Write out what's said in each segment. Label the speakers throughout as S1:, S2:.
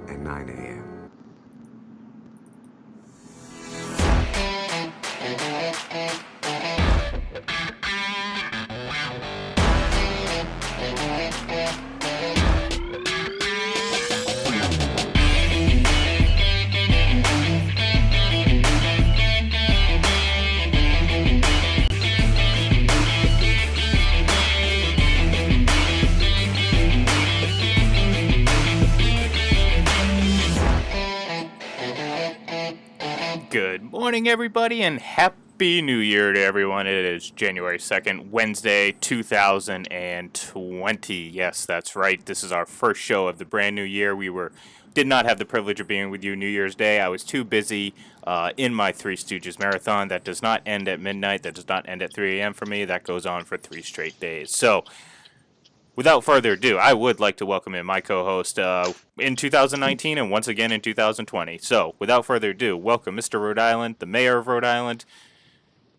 S1: at 9 a.m.
S2: Good morning, everybody, and Happy New Year to everyone. It is January 2nd, Wednesday, 2020. Yes, that's right. This is our first show of the brand new year. Did not have the privilege of being with you New Year's Day. I was too busy in my Three Stooges marathon. That does not end at midnight. That does not end at 3 a.m. for me. That goes on for 3 straight days. So, without further ado, I would like to welcome in my co-host in 2019 and once again in 2020. So, without further ado, welcome Mr. Rhode Island, the mayor of Rhode Island,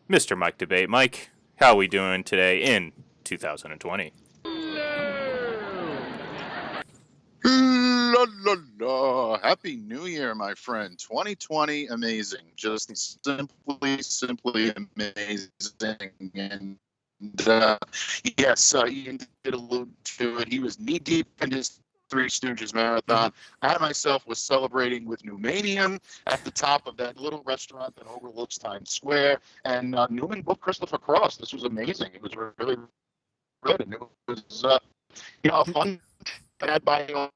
S2: Mr. Mike Debate. Mike, how are we doing today in 2020?
S3: La la la! Happy New Year, my friend. 2020, amazing. Just simply amazing. And yes, Ian did allude to it. He was knee deep in his Three Stooges marathon. I myself was celebrating with Numanium at the top of that little restaurant that overlooks Times Square. And Newman booked Christopher Cross. This was amazing. It was really good. And it was, a fun bad by all.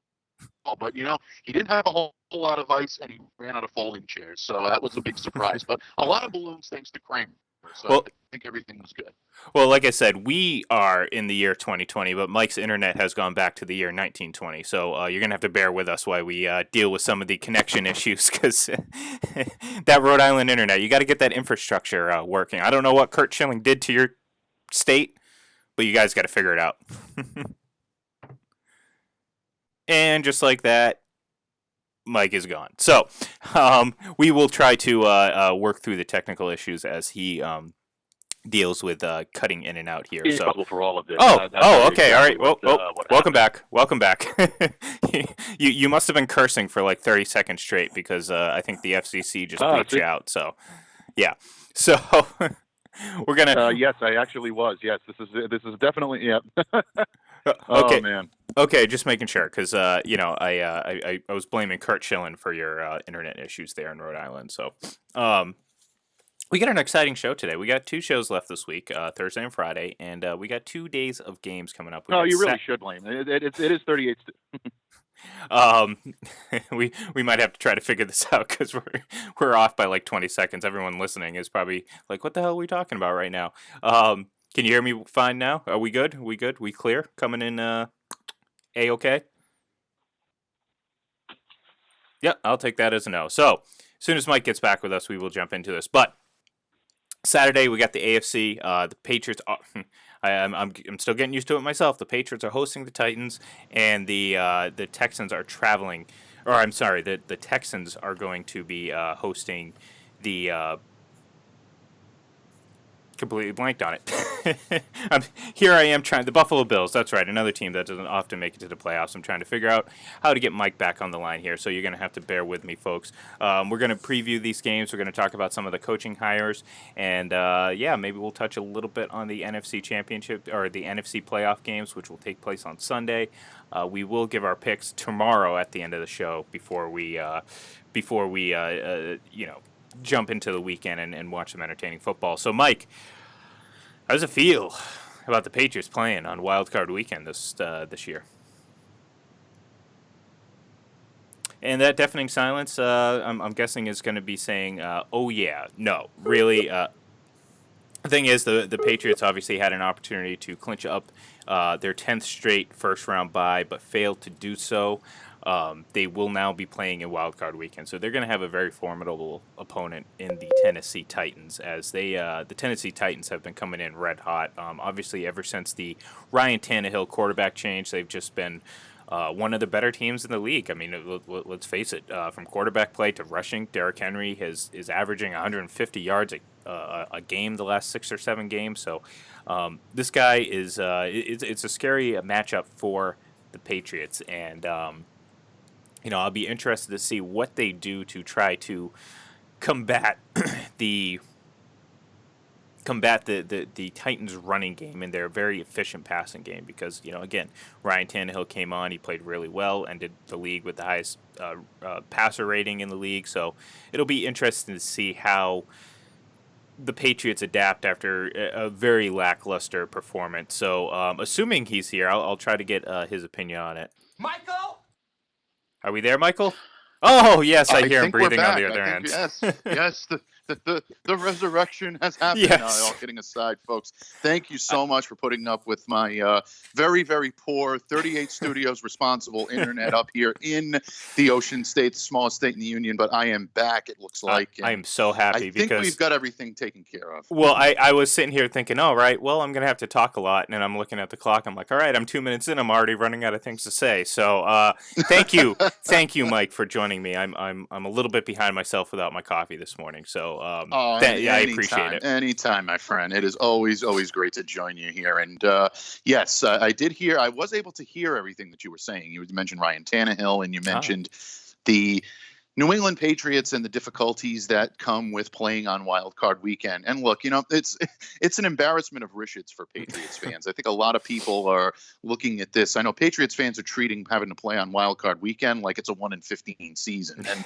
S3: But, he didn't have a whole lot of ice, and he ran out of folding chairs. So that was a big surprise. But a lot of balloons thanks to Kramer. So I think everything was good.
S2: Well, like I said, we are in the year 2020, but Mike's internet has gone back to the year 1920. So you're going to have to bear with us while we deal with some of the connection issues, because that Rhode Island internet, you got to get that infrastructure working. I don't know what Curt Schilling did to your state, but you guys got to figure it out. And just like that, Mike is gone. So we will try to work through the technical issues as he deals with cutting in and out here. So
S4: for all of this.
S2: Okay, all right. Welcome back. Welcome back. you must have been cursing for like 30 seconds straight, because I think the FCC just bleeped you out. So yeah. So we're gonna.
S4: Yes, I actually was. Yes, this is definitely. Yeah.
S2: Okay.
S4: Oh man.
S2: Okay, just making sure, because I was blaming Curt Schilling for your internet issues there in Rhode Island. So we got an exciting show today. We got 2 shows left this week, Thursday and Friday, and we got 2 days of games coming up.
S4: You really should blame it. It is 38.
S2: We might have to try to figure this out, because we're off by like 20 seconds. Everyone listening is probably like, "What the hell are we talking about right now?" Can you hear me fine now? Are we good? We good? We clear? Coming in A-okay? Yeah, I'll take that as a no. So, as soon as Mike gets back with us, we will jump into this. But Saturday, we got the AFC. The Patriots are, I'm still getting used to it myself. The Patriots are hosting the Titans, and the Texans are traveling. Or I'm sorry, the Texans are going to be hosting the... completely blanked on it. Here I am trying... The Buffalo Bills, that's right, another team that doesn't often make it to the playoffs. I'm trying to figure out how to get Mike back on the line here, so you're going to have to bear with me, folks. We're going to preview these games. We're going to talk about some of the coaching hires, and maybe we'll touch a little bit on the NFC Championship, or the NFC playoff games, which will take place on Sunday. We will give our picks tomorrow at the end of the show before we jump into the weekend and watch some entertaining football. So, Mike, how does it feel about the Patriots playing on Wildcard Weekend this year? And that deafening silence, I'm guessing, is going to be saying, "Oh yeah, no, really." The thing is, the Patriots obviously had an opportunity to clinch up their 10th straight first-round bye, but failed to do so. They will now be playing in Wildcard Weekend, so they're going to have a very formidable opponent in the Tennessee Titans, as the Tennessee Titans have been coming in red hot. Obviously, ever since the Ryan Tannehill quarterback change, they've just been one of the better teams in the league. I mean, let's face it, from quarterback play to rushing, Derrick Henry is averaging 150 yards a game the last 6 or 7 games. So this guy is it's a scary matchup for the Patriots, and I'll be interested to see what they do to try to combat the the Titans running game and their very efficient passing game because, again, Ryan Tannehill came on, he played really well, ended the league with the highest passer rating in the league. So it'll be interesting to see how the Patriots adapt after a very lackluster performance. So assuming he's here, I'll try to get his opinion on it.
S1: Michael?
S2: Are we there, Michael? Oh, yes, I hear him
S3: think we're
S2: breathing on
S3: back.
S2: the other
S3: I
S2: end.
S3: think, yes, the resurrection has happened.
S2: Yes.
S3: All kidding aside, folks, thank you so much for putting up with my very, very poor 38 Studios responsible internet up here in the Ocean State, the smallest state in the union. But I am back, it looks like.
S2: I am so happy
S3: I think
S2: because
S3: we've got everything taken care of.
S2: Well, I was sitting here thinking, all right, well, I'm going to have to talk a lot. And I'm looking at the clock. I'm like, all right, I'm 2 minutes in. I'm already running out of things to say. So thank you. Thank you, Mike, for joining me. I'm a little bit behind myself without my coffee this morning. So I appreciate it.
S3: Anytime, my friend. It is always great to join you here. And yes, I did hear, I was able to hear everything that you were saying. You mentioned Ryan Tannehill and you mentioned the New England Patriots and the difficulties that come with playing on Wildcard Weekend. And look, it's an embarrassment of riches for Patriots fans. I think a lot of people are looking at this. I know Patriots fans are treating having to play on Wildcard Weekend like it's a 1-in-15 season. And,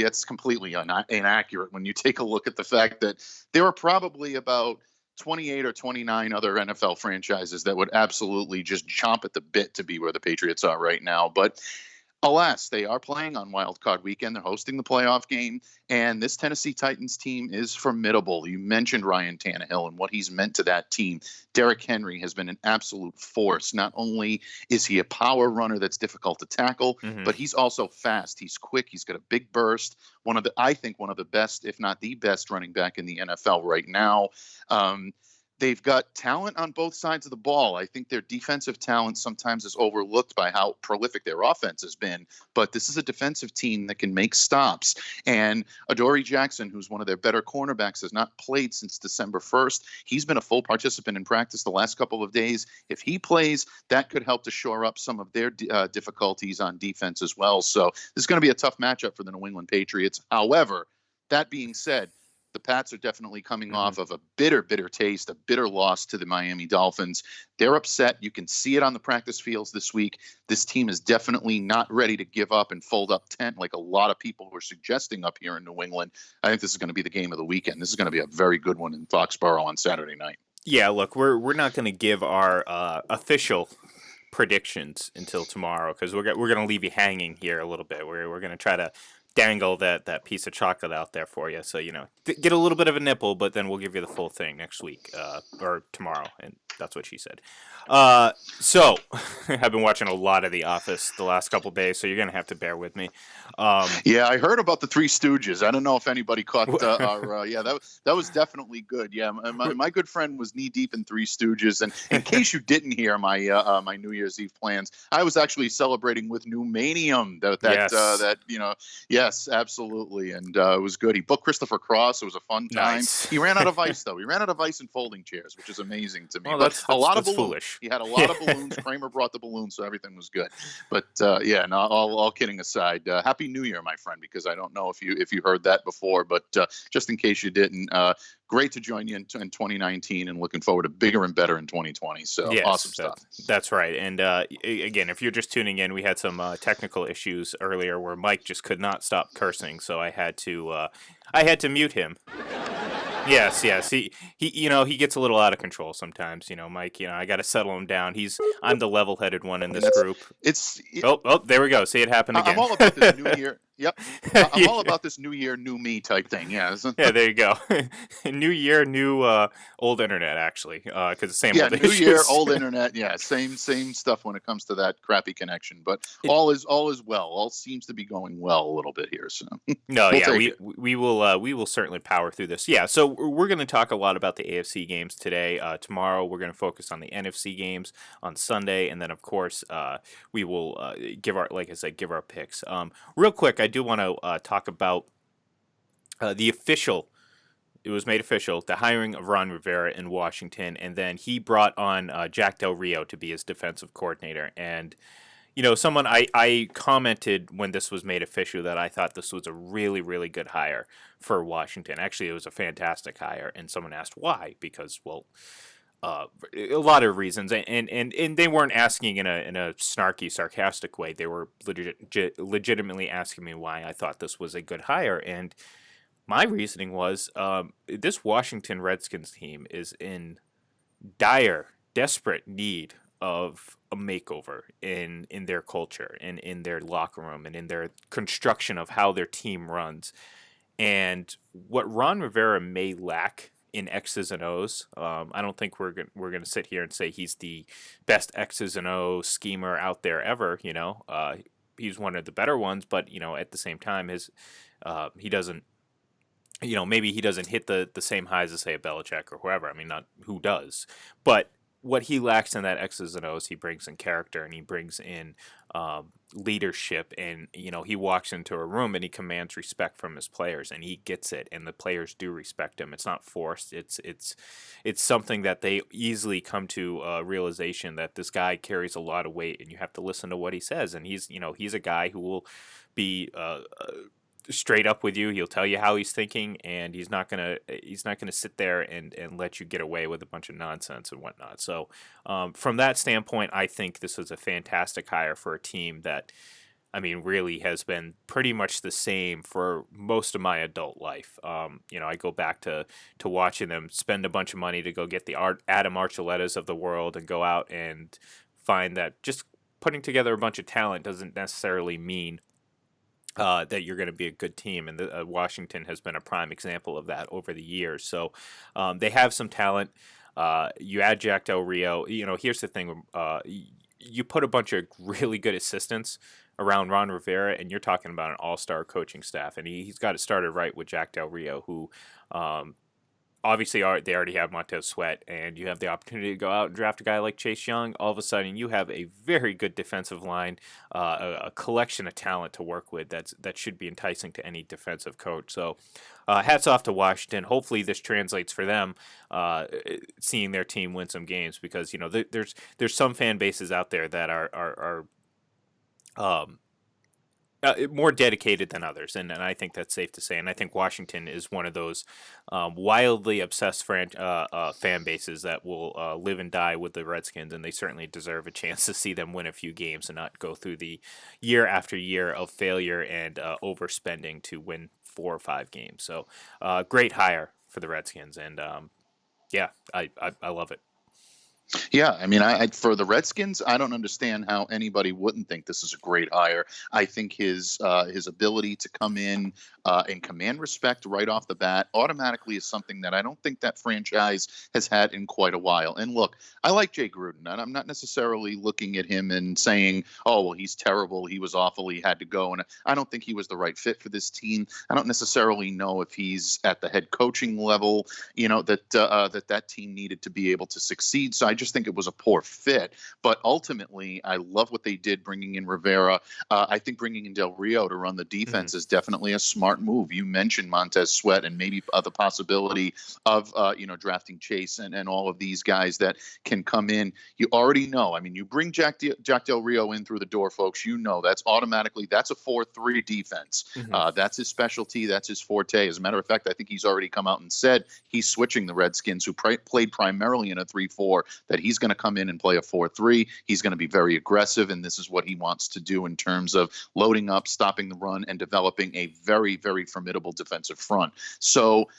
S3: it's completely inaccurate when you take a look at the fact that there are probably about 28 or 29 other NFL franchises that would absolutely just chomp at the bit to be where the Patriots are right now. But alas, they are playing on Wildcard Weekend. They're hosting the playoff game, and this Tennessee Titans team is formidable. You mentioned Ryan Tannehill and what he's meant to that team. Derrick Henry has been an absolute force. Not only is he a power runner that's difficult to tackle, but he's also fast. He's quick. He's got a big burst. I think one of the best, if not the best, running back in the NFL right now. They've got talent on both sides of the ball. I think their defensive talent sometimes is overlooked by how prolific their offense has been. But this is a defensive team that can make stops. And Adoree Jackson, who's one of their better cornerbacks, has not played since December 1st. He's been a full participant in practice the last couple of days. If he plays, that could help to shore up some of their difficulties on defense as well. So this is going to be a tough matchup for the New England Patriots. However, that being said, the Pats are definitely coming off of a bitter taste, a bitter loss to the Miami Dolphins. They're upset. You can see it on the practice fields this week. This team is definitely not ready to give up and fold up tent like a lot of people were suggesting up here in New England. I think this is going to be the game of the weekend. This is going to be a very good one in Foxborough on Saturday night.
S2: Yeah, look, we're not going to give our official predictions until tomorrow because we're going to leave you hanging here a little bit. We're going to try to dangle that piece of chocolate out there for you. So, get a little bit of a nipple, but then we'll give you the full thing next week or tomorrow. And that's what she said. So I've been watching a lot of The Office the last couple of days, so you're going to have to bear with me.
S3: Yeah, I heard about the Three Stooges. I don't know if anybody caught that was definitely good. Yeah, my good friend was knee deep in Three Stooges. And in case you didn't hear my my New Year's Eve plans, I was actually celebrating with Numanium. Yes, absolutely. And it was good. He booked Christopher Cross. It was a fun time.
S2: Nice.
S3: He ran out of ice, though. He ran out of ice and folding chairs, which is amazing to me.
S2: Well,
S3: but a lot of balloons.
S2: Foolish.
S3: He had a lot of balloons. Kramer brought the balloons, so everything was good. But all kidding aside, Happy New Year, my friend, because I don't know if you heard that before, but just in case you didn't, great to join you in 2019 and looking forward to bigger and better in 2020. So yes, awesome stuff.
S2: That's right. And again, if you're just tuning in, we had some technical issues earlier where Mike just could not stop cursing, so I had to mute him. Yes. He gets a little out of control sometimes. Mike. I got to settle him down. I'm the level-headed one in this group. There we go. See, it happened again.
S3: I'm all about this New Year. Yep. I'm all about this New Year, new me type thing. Yeah.
S2: Yeah. There you go. New year, new old internet. Actually, because the same.
S3: Yeah.
S2: Old
S3: New
S2: issues.
S3: Year, old internet. Yeah. Same stuff when it comes to that crappy connection. But all is well. All seems to be going well a little bit here. So.
S2: No. We will certainly power through this. Yeah. So we're going to talk a lot about the AFC games today. Tomorrow we're going to focus on the NFC games on Sunday, and then of course we will give our picks. Real quick, I do want to talk about it was made official, the hiring of Ron Rivera in Washington, and then he brought on Jack Del Rio to be his defensive coordinator. And someone I commented when this was made official that I thought this was a really, really good hire for Washington. Actually, it was a fantastic hire, and someone asked why, because, well, a lot of reasons, and they weren't asking in a snarky, sarcastic way. They were legitimately asking me why I thought this was a good hire, and my reasoning was this Washington Redskins team is in dire, desperate need of a makeover in their culture and in their locker room and in their construction of how their team runs. And what Ron Rivera may lack in X's and O's, I don't think we're gonna sit here and say he's the best X's and O's schemer out there ever. He's one of the better ones, but at the same time, he doesn't. Maybe he doesn't hit the same highs as, say, a Belichick or whoever. I mean, not who does. But what he lacks in that X's and O's, he brings in character, and he brings in leadership. And, he walks into a room and he commands respect from his players, and he gets it. And the players do respect him. It's not forced. It's something that they easily come to a realization that this guy carries a lot of weight, and you have to listen to what he says. And he's a guy who will be straight up with you. He'll tell you how he's thinking, and he's not gonna sit there and let you get away with a bunch of nonsense and whatnot. So from that standpoint, I think this was a fantastic hire for a team that, I mean, really has been pretty much the same for most of my adult life. I go back to watching them spend a bunch of money to go get the Adam Archulettas of the world and go out and find that just putting together a bunch of talent doesn't necessarily mean that you're going to be a good team, and Washington has been a prime example of that over the years. So they have some talent. You add Jack Del Rio. Here's the thing: you put a bunch of really good assistants around Ron Rivera, and you're talking about an all-star coaching staff. And he's got it started right with Jack Del Rio, who obviously they already have Montez Sweat, and you have the opportunity to go out and draft a guy like Chase Young. All of a sudden, you have a very good defensive line, a collection of talent to work with that should be enticing to any defensive coach. So hats off to Washington. Hopefully this translates for them, seeing their team win some games, because there's some fan bases out there that are more dedicated than others, and I think that's safe to say. And I think Washington is one of those wildly obsessed fan bases that will live and die with the Redskins, and they certainly deserve a chance to see them win a few games and not go through the year after year of failure and overspending to win 4 or 5 games. So great hire for the Redskins, and I love it.
S3: Yeah, I mean, for the Redskins, I don't understand how anybody wouldn't think this is a great hire. I think his ability to come in and command respect right off the bat automatically is something that I don't think that franchise has had in quite a while. And look, I like Jay Gruden, and I'm not necessarily looking at him and saying, oh, well, he's terrible, he was awful, he had to go. And I don't think he was the right fit for this team. I don't necessarily know if he's at the head coaching level, that team needed to be able to succeed. So I just think it was a poor fit. But ultimately, I love what they did bringing in Rivera. I think bringing in Del Rio to run the defense is definitely a smart move. You mentioned Montez Sweat and maybe the possibility of drafting Chase and all of these guys that can come in. You already know. I mean, you bring Jack Del Rio in through the door, folks. That's a 4-3 defense. That's his specialty. That's his forte. As a matter of fact, I think he's already come out and said he's switching the Redskins, who played primarily in a 3-4, that he's going to come in and play a 4-3. He's going to be very aggressive, and this is what he wants to do in terms of loading up, stopping the run, and developing a very, very formidable defensive front. So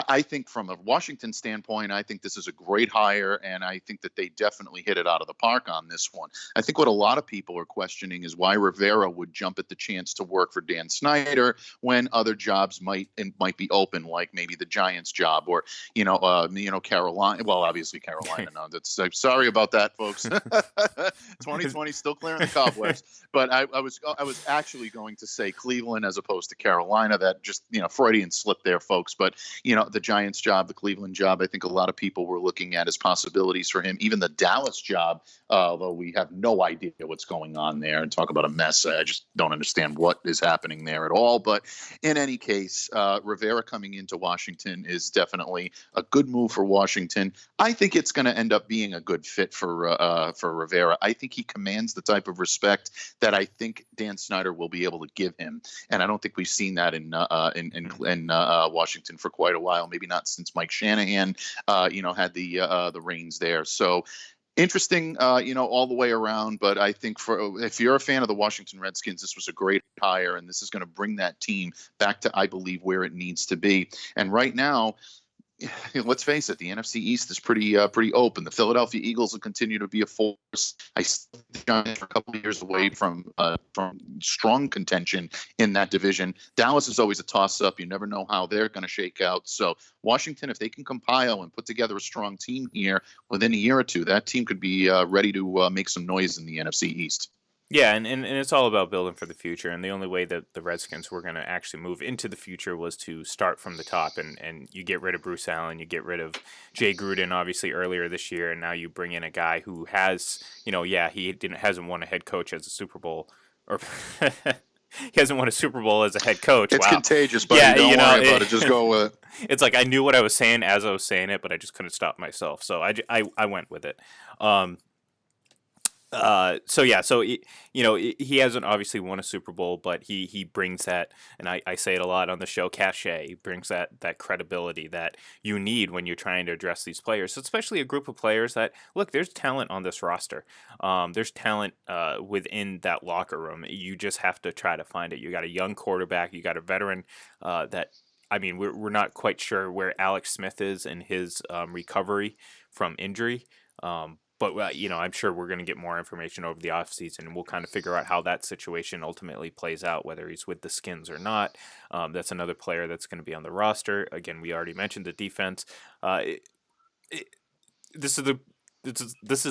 S3: I think from a Washington standpoint, I think this is a great hire, and I think that they definitely hit it out of the park on this one. I think what a lot of people are questioning is why Rivera would jump at the chance to work for Dan Snyder when other jobs might be open, like maybe the Giants job or Carolina. Well, obviously Carolina. No, I'm sorry about that, folks. 2020 still clearing the cobwebs, but I was actually going to say Cleveland as opposed to Carolina. That just Freudian slip there, folks. But the Giants job, the Cleveland job, I think a lot of people were looking at as possibilities for him. Even the Dallas job, although we have no idea what's going on there, and talk about a mess. I just don't understand what is happening there at all. But in any case, Rivera coming into Washington is definitely a good move for Washington. I think it's going to end up being a good fit for Rivera. I think he commands the type of respect that I think Dan Snyder will be able to give him, and I don't think we've seen that in Washington for quite a while. Maybe not since Mike Shanahan, had the reins there. So interesting, all the way around. But I think if you're a fan of the Washington Redskins, this was a great hire, and this is going to bring that team back to, I believe, where it needs to be. And right now, let's face it, the NFC East is pretty open. The Philadelphia Eagles will continue to be a force. I still think the Giants are a couple of years away from strong contention in that division. Dallas is always a toss-up. You never know how they're going to shake out. So Washington, if they can compile and put together a strong team here within a year or two, that team could be ready to make some noise in the NFC East.
S2: Yeah, and it's all about building for the future, and the only way that the Redskins were going to actually move into the future was to start from the top, and you get rid of Bruce Allen, you get rid of Jay Gruden, obviously, earlier this year, and now you bring in a guy who has, he hasn't won a head coach as a Super Bowl, or he hasn't won a Super Bowl as a head coach.
S3: It's
S2: wow.
S3: Contagious, buddy. Yeah, don't worry about it. Just go with it.
S2: It's like I knew what I was saying as I was saying it, but I just couldn't stop myself, so I went with it. So he hasn't obviously won a Super Bowl, but he brings that, and I say it a lot on the show, cachet. He brings that credibility that you need when you're trying to address these players, especially a group of players that, look, there's talent on this roster. There's talent within that locker room. You just have to try to find it. You got a young quarterback, you got a veteran we're not quite sure where Alex Smith is in his recovery from injury. But, I'm sure we're going to get more information over the offseason, and we'll kind of figure out how that situation ultimately plays out, whether he's with the Skins or not. That's another player that's going to be on the roster. Again, we already mentioned the defense. This is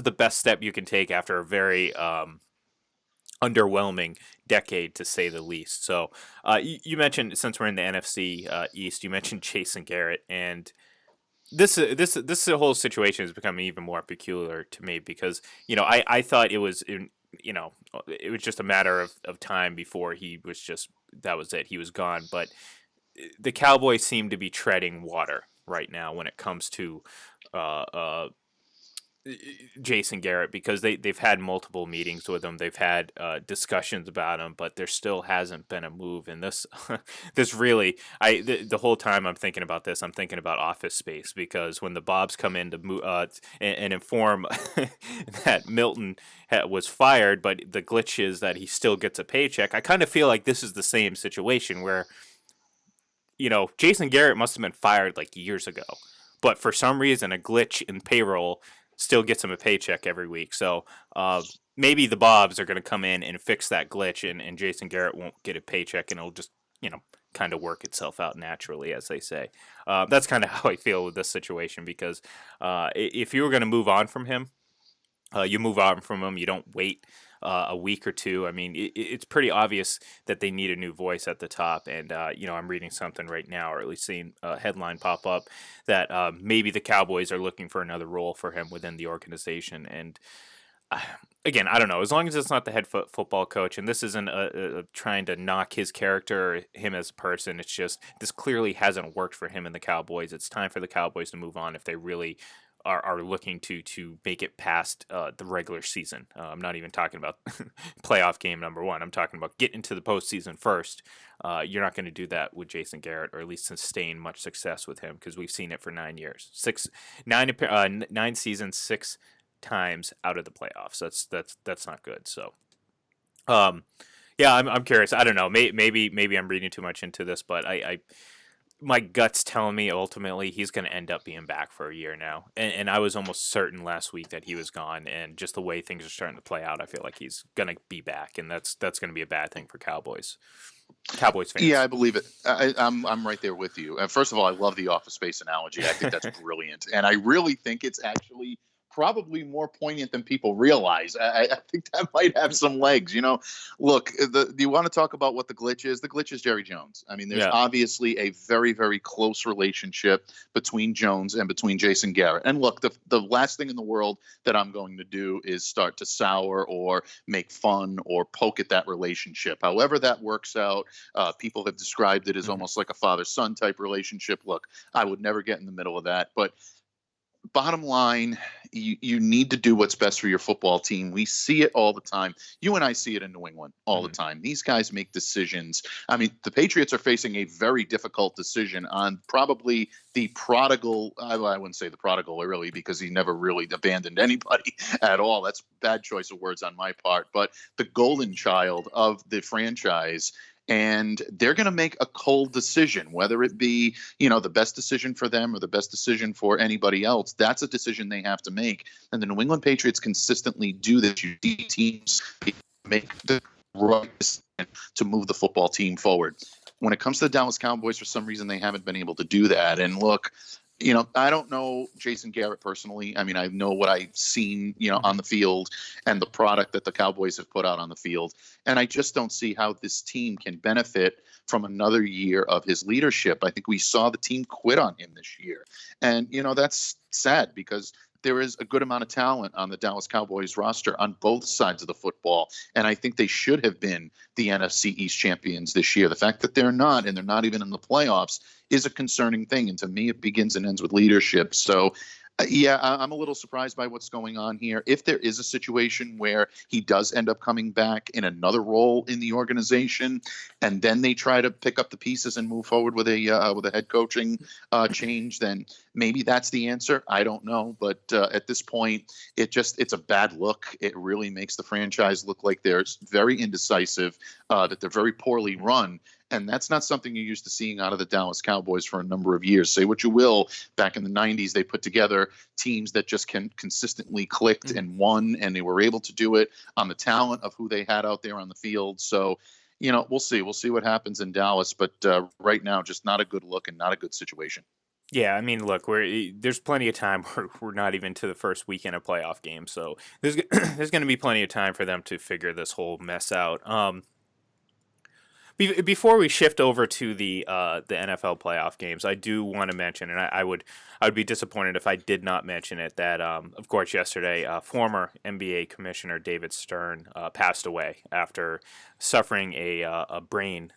S2: the best step you can take after a very underwhelming decade, to say the least. So you mentioned, since we're in the NFC East, you mentioned Jason Garrett, and This whole situation has become even more peculiar to me because I thought it was it was just a matter of time before that was it, he was gone. But the Cowboys seem to be treading water right now when it comes to Jason Garrett, because they've had multiple meetings with him, they've had discussions about him, but there still hasn't been a move. And this really, the whole time I'm thinking about this, I'm thinking about Office Space, because when the Bobs come in to move and inform that Milton was fired, but the glitch is that he still gets a paycheck, I kind of feel like this is the same situation where Jason Garrett must have been fired like years ago, but for some reason a glitch in payroll still gets him a paycheck every week. So maybe the Bobs are going to come in and fix that glitch, and Jason Garrett won't get a paycheck, and it'll just, kind of work itself out naturally, as they say. That's kind of how I feel with this situation, because if you were going to move on from him, you move on from him. You don't wait a week or two. I mean, it's pretty obvious that they need a new voice at the top. And, I'm reading something right now, or at least seeing a headline pop up, that maybe the Cowboys are looking for another role for him within the organization. And again, I don't know. As long as it's not the head football coach, and this isn't trying to knock his character or him as a person, it's just this clearly hasn't worked for him in the Cowboys. It's time for the Cowboys to move on if they really are looking to make it past the regular season. I'm not even talking about playoff game number one. I'm talking about getting into the postseason first. You're not going to do that with Jason Garrett, or at least sustain much success with him, because we've seen it for 9 years. 9 seasons, 6 times out of the playoffs. That's not good. So, I'm curious. I don't know. Maybe I'm reading too much into this, but my gut's telling me ultimately he's going to end up being back for a year now. And I was almost certain last week that he was gone. And just the way things are starting to play out, I feel like he's going to be back. And that's going to be a bad thing for Cowboys fans.
S3: Yeah, I believe it. I'm right there with you. First of all, I love the Office Space analogy. I think that's brilliant. And I really think it's actually probably more poignant than people realize. I think that might have some legs. Look, you want to talk about what the glitch is? The glitch is Jerry Jones. I mean, there's
S2: Yeah.
S3: obviously a very, very close relationship between Jones and between Jason Garrett. And look, the last thing in the world that I'm going to do is start to sour or make fun or poke at that relationship. However that works out, people have described it as almost like a father-son type relationship. Look, I would never get in the middle of that. But bottom line, you need to do what's best for your football team. We see it all the time. You and I see it in New England all the time. These guys make decisions. I mean, the Patriots are facing a very difficult decision on probably the prodigal. I wouldn't say the prodigal really, because he never really abandoned anybody at all. That's bad choice of words on my part. But the golden child of the franchise. And they're going to make a cold decision, whether it be, the best decision for them or the best decision for anybody else. That's a decision they have to make. And the New England Patriots consistently do this. You see teams make the right decision to move the football team forward. When it comes to the Dallas Cowboys, for some reason, they haven't been able to do that. And look, I don't know Jason Garrett personally. I mean, I know what I've seen, on the field and the product that the Cowboys have put out on the field. And I just don't see how this team can benefit from another year of his leadership. I think we saw the team quit on him this year. And, that's sad because there is a good amount of talent on the Dallas Cowboys roster on both sides of the football. And I think they should have been the NFC East champions this year. The fact that they're not, and they're not even in the playoffs, is a concerning thing. And to me, it begins and ends with leadership. So, I'm a little surprised by what's going on here. If there is a situation where he does end up coming back in another role in the organization, and then they try to pick up the pieces and move forward with a head coaching change, then maybe that's the answer. I don't know, but at this point, it's a bad look. It really makes the franchise look like they're very indecisive, that they're very poorly run. And that's not something you're used to seeing out of the Dallas Cowboys for a number of years. Say what you will, back in the 90s, they put together teams that just consistently clicked and won, and they were able to do it on the talent of who they had out there on the field. So, we'll see. We'll see what happens in Dallas. But right now, just not a good look and not a good situation.
S2: Yeah, I mean, look, there's plenty of time. We're not even to the first weekend of playoff games, so there's going to be plenty of time for them to figure this whole mess out. Before we shift over to the NFL playoff games, I do want to mention, and I would be disappointed if I did not mention it, that of course yesterday former NBA Commissioner David Stern passed away after suffering a brain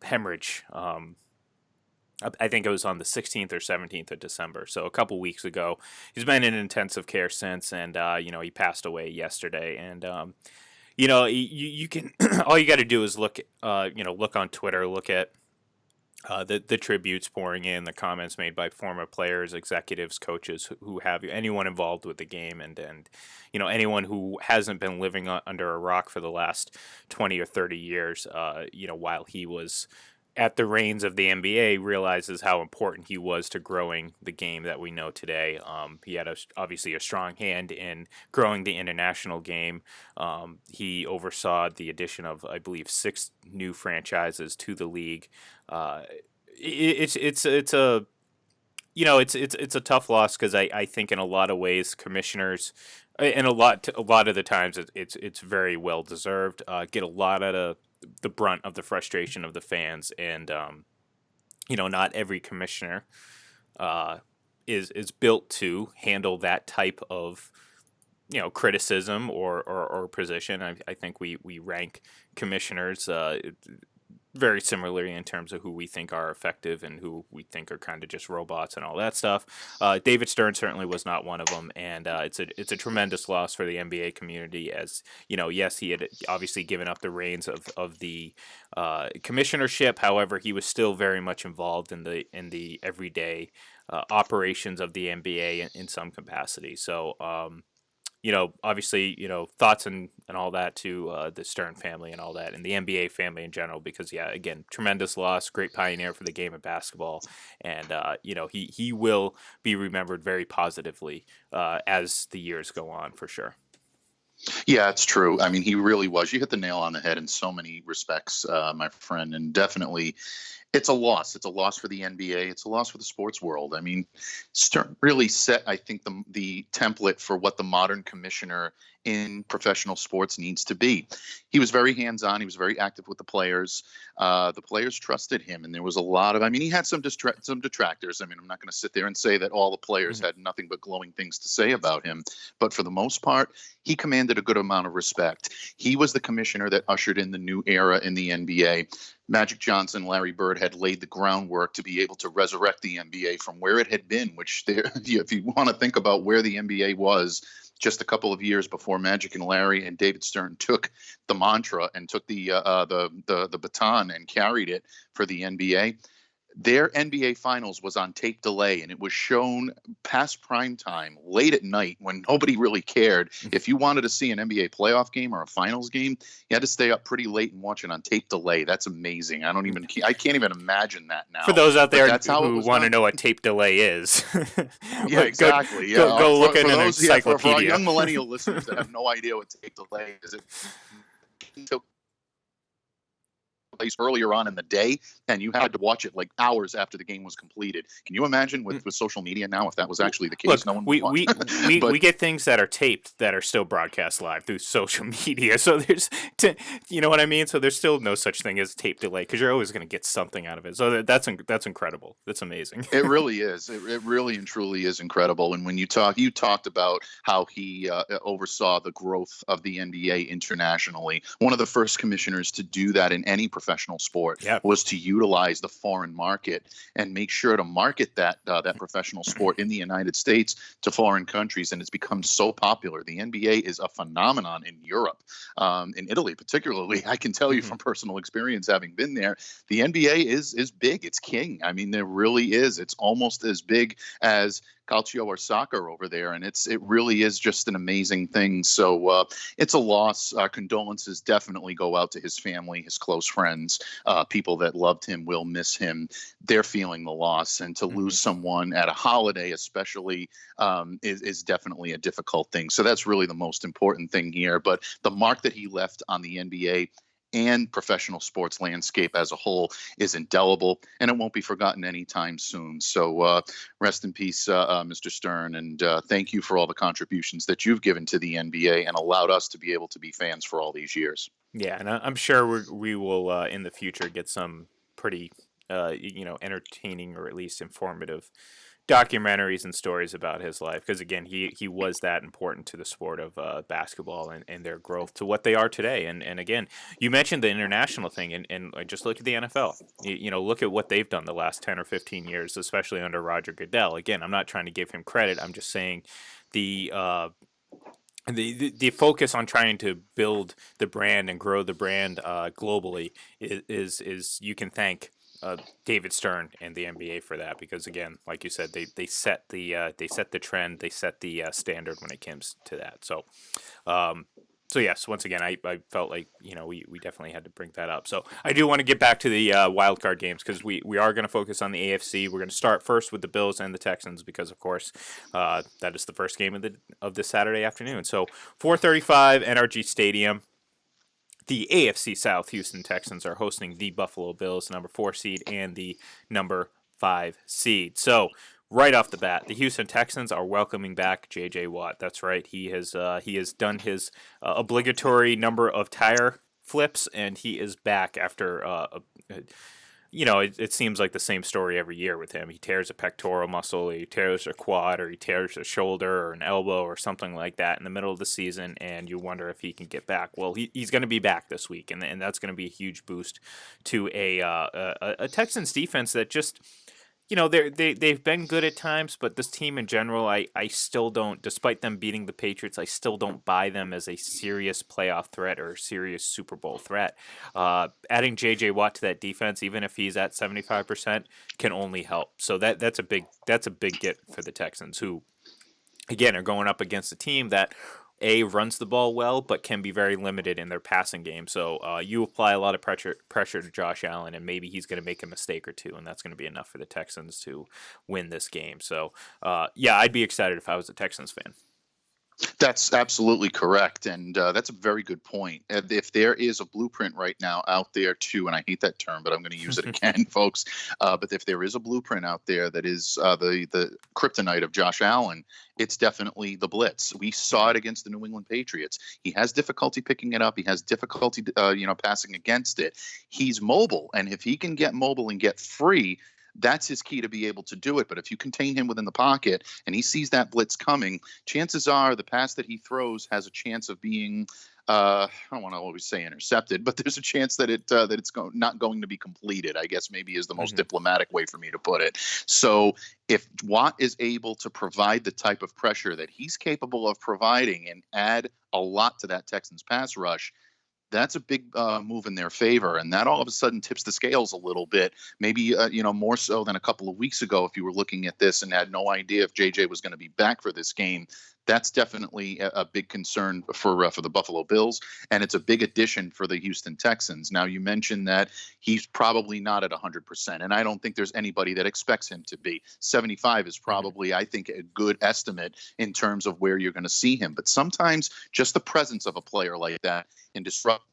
S2: hemorrhage. I think it was on the 16th or 17th of December, so a couple weeks ago. He's been in intensive care since, and he passed away yesterday, and. You can all you got to do is look on Twitter, look at the tributes pouring in, the comments made by former players, executives, coaches, who have you, anyone involved with the game, and anyone who hasn't been living under a rock for the last 20 or 30 years, while he was at the reins of the NBA, realizes how important he was to growing the game that we know today. He had obviously a strong hand in growing the international game. He oversaw the addition of, I believe, 6 new franchises to the league. It's a tough loss because I think in a lot of ways commissioners, and a lot of the times it's very well deserved, get a lot out of the brunt of the frustration of the fans, and not every commissioner is built to handle that type of criticism or position. I think we rank commissioners very similarly in terms of who we think are effective and who we think are kind of just robots and all that stuff. David Stern certainly was not one of them, and it's a tremendous loss for the NBA community. As yes, he had obviously given up the reins of the commissionership. However, he was still very much involved in the everyday operations of the NBA in some capacity. So. Obviously, thoughts and all that to the Stern family and all that, and the NBA family in general, because, again, tremendous loss, great pioneer for the game of basketball, and, he will be remembered very positively as the years go on, for sure.
S3: Yeah, it's true. I mean, he really was. You hit the nail on the head in so many respects, my friend, and definitely It's a loss. It's a loss for the NBA. It's a loss for the sports world. I mean, Stern really set, I think, the template for what the modern commissioner in professional sports needs to be. He was very hands-on. He was very active with the players. The players trusted him, and there was a lot of. I mean, he had some detractors. I mean, I'm not going to sit there and say that all the players had nothing but glowing things to say about him, but for the most part, he commanded a good amount of respect. He was the commissioner that ushered in the new era in the NBA. Magic Johnson, Larry Bird had laid the groundwork to be able to resurrect the NBA from where it had been, which if you want to think about where the NBA was just a couple of years before Magic and Larry and David Stern took the mantra and took the baton and carried it for the NBA. Their NBA Finals was on tape delay, and it was shown past prime time, late at night, when nobody really cared. If you wanted to see an NBA playoff game or a Finals game, you had to stay up pretty late and watch it on tape delay. That's amazing. I can't even imagine that now.
S2: For those out there who want to
S3: done.
S2: know what tape delay is,
S3: Yeah, exactly.
S2: Go look at an
S3: for our
S2: encyclopedia.
S3: young millennial listeners that have no idea what tape delay is, it took place earlier on in the day, and you had to watch it like hours after the game was completed. Can you imagine with social media now if that was actually the case?
S2: Look,
S3: no one would watch.
S2: we get things that are taped that are still broadcast live through social media. So there's, you know what I mean? So there's still no such thing as tape delay because you're always going to get something out of it. So that's incredible. That's amazing.
S3: It really is. It really and truly is incredible. And when you talked about how he oversaw the growth of the NBA internationally. One of the first commissioners to do that in any professional sport was to utilize the foreign market and make sure to market that professional sport in the United States to foreign countries. And it's become so popular. The NBA is a phenomenon in Europe, in Italy particularly. I can tell you from personal experience, having been there, the NBA is big. It's king. I mean, there really is. It's almost as big as calcio or soccer over there, and it really is just an amazing thing. So it's a loss. Condolences definitely go out to his family, his close friends, people that loved him, will miss him. They're feeling the loss, and to lose someone at a holiday especially is definitely a difficult thing. So that's really the most important thing here. But the mark that he left on the NBA and professional sports landscape as a whole is indelible, and it won't be forgotten anytime soon. So rest in peace, Mr. Stern, and thank you for all the contributions that you've given to the NBA and allowed us to be able to be fans for all these years.
S2: Yeah, and I'm sure we will in the future get some pretty entertaining or at least informative documentaries and stories about his life, because again he was that important to the sport of basketball and their growth to what they are today. And again, you mentioned the international thing, and just look at the NFL. Look at what they've done the last 10 or 15 years, especially under Roger Goodell. Again, I'm not trying to give him credit. I'm just saying the focus on trying to build the brand and grow the brand globally is you can thank David Stern and the NBA for that, because again, like you said, they set the trend, they set the standard when it comes to that. So yes, once again, I felt like we definitely had to bring that up. So I do want to get back to the wild card games, because we are going to focus on the AFC. We're going to start first with the Bills and the Texans, because of course that is the first game of this Saturday afternoon. So 4:35 NRG Stadium. The AFC South Houston Texans are hosting the Buffalo Bills, number 4 seed, and the number 5 seed. So right off the bat, the Houston Texans are welcoming back J.J. Watt. That's right. He has done his obligatory number of tire flips, and he is back after it seems like the same story every year with him. He tears a pectoral muscle, he tears a quad, or he tears a shoulder or an elbow or something like that in the middle of the season, and you wonder if he can get back. Well, he's going to be back this week, and that's going to be a huge boost to a Texans defense that just, they've been good at times, but this team in general, I still don't, despite them beating the Patriots, I still don't buy them as a serious playoff threat or serious Super Bowl threat. Adding J.J. Watt to that defense, even if he's at 75%, can only help. So that's a big get for the Texans, who, again, are going up against a team that runs the ball well, but can be very limited in their passing game. So you apply a lot of pressure to Josh Allen, and maybe he's going to make a mistake or two, and that's going to be enough for the Texans to win this game. So, I'd be excited if I was a Texans fan.
S3: That's absolutely correct, and that's a very good point. And if there is a blueprint right now out there too, and I hate that term, but I'm going to use it again, folks. But if there is a blueprint out there that is the kryptonite of Josh Allen, it's definitely the blitz. We saw it against the New England Patriots. He has difficulty picking it up. He has difficulty, passing against it. He's mobile, and if he can get mobile and get free, that's his key to be able to do it. But if you contain him within the pocket and he sees that blitz coming, chances are the pass that he throws has a chance of being, I don't want to always say intercepted, but there's a chance that it's not going to be completed, I guess maybe is the most diplomatic way for me to put it. So if Watt is able to provide the type of pressure that he's capable of providing and add a lot to that Texans pass rush, that's a big move in their favor. And that all of a sudden tips the scales a little bit, maybe, more so than a couple of weeks ago. If you were looking at this and had no idea if JJ was going to be back for this game, that's definitely a big concern for the Buffalo Bills. And it's a big addition for the Houston Texans. Now, you mentioned that he's probably not at 100%. And I don't think there's anybody that expects him to be. 75 is probably, I think, a good estimate in terms of where you're going to see him. But sometimes just the presence of a player like that can disrupt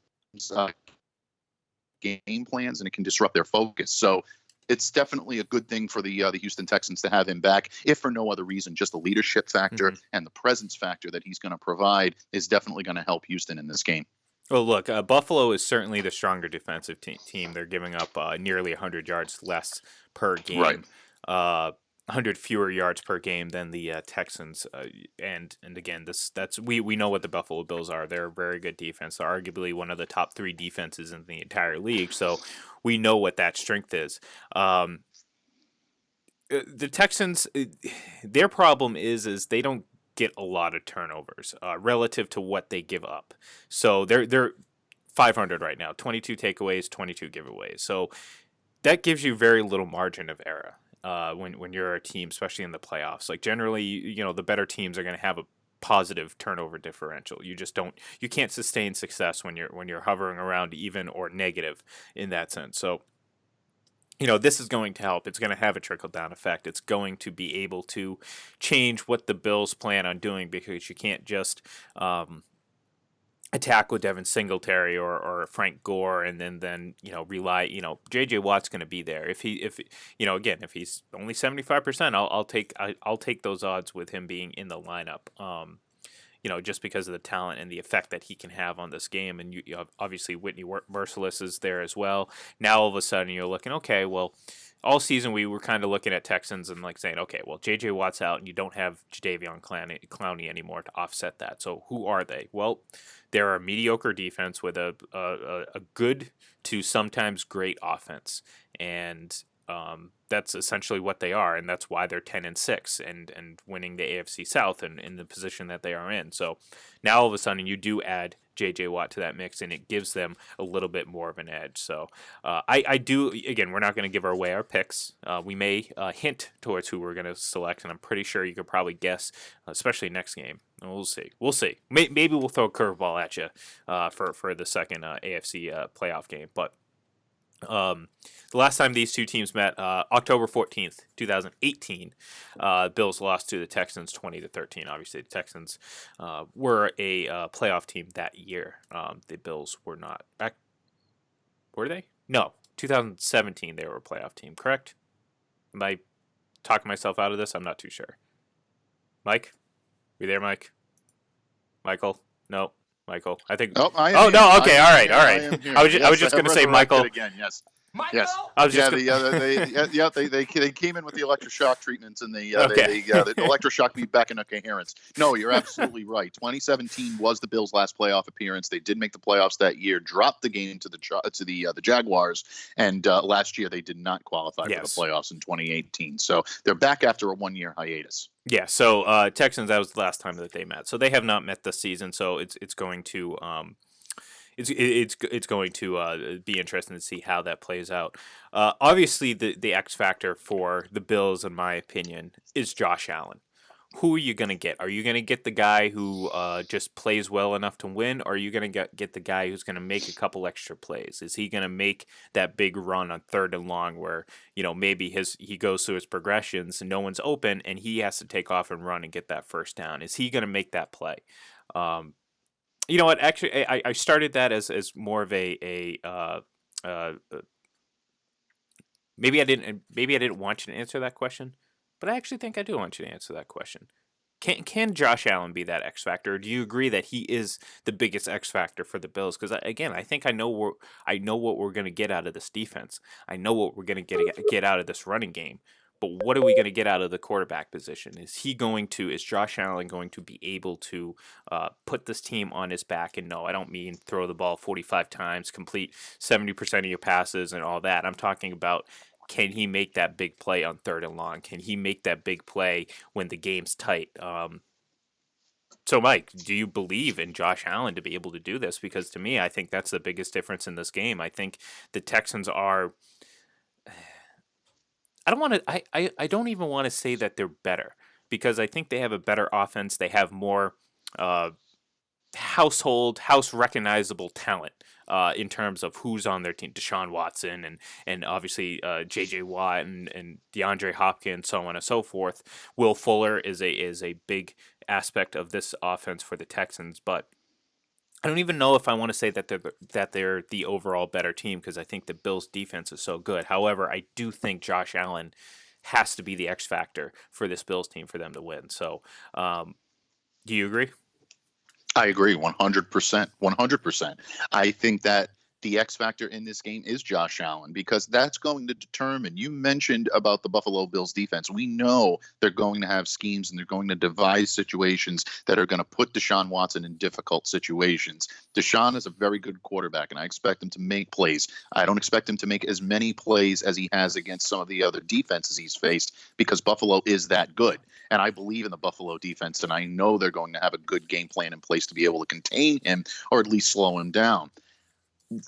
S3: game plans, and it can disrupt their focus. So it's definitely a good thing for the Houston Texans to have him back, if for no other reason, just the leadership factor and the presence factor that he's going to provide is definitely going to help Houston in this game.
S2: Well, look, Buffalo is certainly the stronger defensive team. They're giving up nearly 100 yards less per game. Right. 100 fewer yards per game than the Texans, and again, we know what the Buffalo Bills are. They're a very good defense. They're arguably one of the top 3 defenses in the entire league. So we know what that strength is. The Texans, their problem is they don't get a lot of turnovers relative to what they give up. So they're 500 right now, 22 takeaways, 22 giveaways. So that gives you very little margin of error. When you're a team, especially in the playoffs, like generally, the better teams are going to have a positive turnover differential. You can't sustain success when you're hovering around even or negative in that sense. So, this is going to help. It's going to have a trickle down effect. It's going to be able to change what the Bills plan on doing, because you can't just attack with Devin Singletary or Frank Gore and then rely, JJ Watt's going to be there. If he's only 75%, I'll take those odds with him being in the lineup. Just because of the talent and the effect that he can have on this game. And you have, obviously, Whitney Merciless is there as well. Now all of a sudden you're looking, okay, well, all season we were kind of looking at Texans and saying, okay, well, J.J. Watt's out and you don't have Jadeveon Clowney anymore to offset that. So who are they? Well, they're a mediocre defense with a good to sometimes great offense. And that's essentially what they are, and that's why they're 10-6 and winning the AFC South and in the position that they are in. So now all of a sudden you do add J.J. Watt to that mix, and it gives them a little bit more of an edge. So I do, again, we're not going to give away our picks. We may hint towards who we're going to select, and I'm pretty sure you could probably guess, especially next game. We'll see. Maybe we'll throw a curveball at you for the second AFC playoff game, but the last time these two teams met, October 14th, 2018, Bills lost to the Texans 20-13. Obviously, the Texans were a playoff team that year. The Bills were not. Were they? No, 2017 they were a playoff team, correct? Am I talking myself out of this? I'm not too sure. Mike? You there, Mike? Michael? No. Michael, I think.
S3: Oh,
S2: no. Okay, all right. I was just going to say Michael.
S3: Again, yes.
S1: Michael?
S3: Yes.
S2: I was just
S3: they came in with the electroshock treatments, and they electroshocked me back into coherence. No, you're absolutely right. 2017 was the Bills' last playoff appearance. They did make the playoffs that year, dropped the game to the Jaguars, and last year they did not qualify for the playoffs in 2018. So they're back after a 1-year hiatus.
S2: Yeah, so Texans, that was the last time that they met. So they have not met this season. So it's going to it's going to be interesting to see how that plays out. Obviously, the X factor for the Bills, in my opinion, is Josh Allen, who are you going to get? Are you going to get the guy who just plays well enough to win, or are you going to get the guy who's going to make a couple extra plays? Is he going to make that big run on 3rd and long where, maybe he goes through his progressions and no one's open and he has to take off and run and get that first down? Is he going to make that play? You know what? Actually, I started that as more of maybe I didn't want you to answer that question, but I actually think I do want you to answer that question. Can Josh Allen be that X factor? Or do you agree that he is the biggest X factor for the Bills? Because again, I think I know what we're going to get out of this defense. I know what we're going to get out of this running game. But what are we going to get out of the quarterback position? Is Josh Allen going to be able to put this team on his back? And no, I don't mean throw the ball 45 times, complete 70% of your passes and all that. I'm talking about, can he make that big play on 3rd and long? Can he make that big play when the game's tight? So, Mike, do you believe in Josh Allen to be able to do this? Because to me, I think that's the biggest difference in this game. I think the Texans are... I don't even want to say that they're better, because I think they have a better offense. They have more house recognizable talent in terms of who's on their team. Deshaun Watson and obviously J.J. Watt and DeAndre Hopkins, so on and so forth. Will Fuller is a big aspect of this offense for the Texans, but I don't even know if I want to say that they're the overall better team, because I think the Bills' defense is so good. However, I do think Josh Allen has to be the X factor for this Bills team for them to win. So, do you agree?
S3: I agree 100%. 100%. I think that the X factor in this game is Josh Allen, because that's going to determine. You mentioned about the Buffalo Bills defense. We know they're going to have schemes and they're going to devise situations that are going to put Deshaun Watson in difficult situations. Deshaun is a very good quarterback, and I expect him to make plays. I don't expect him to make as many plays as he has against some of the other defenses he's faced, because Buffalo is that good. And I believe in the Buffalo defense, and I know they're going to have a good game plan in place to be able to contain him, or at least slow him down.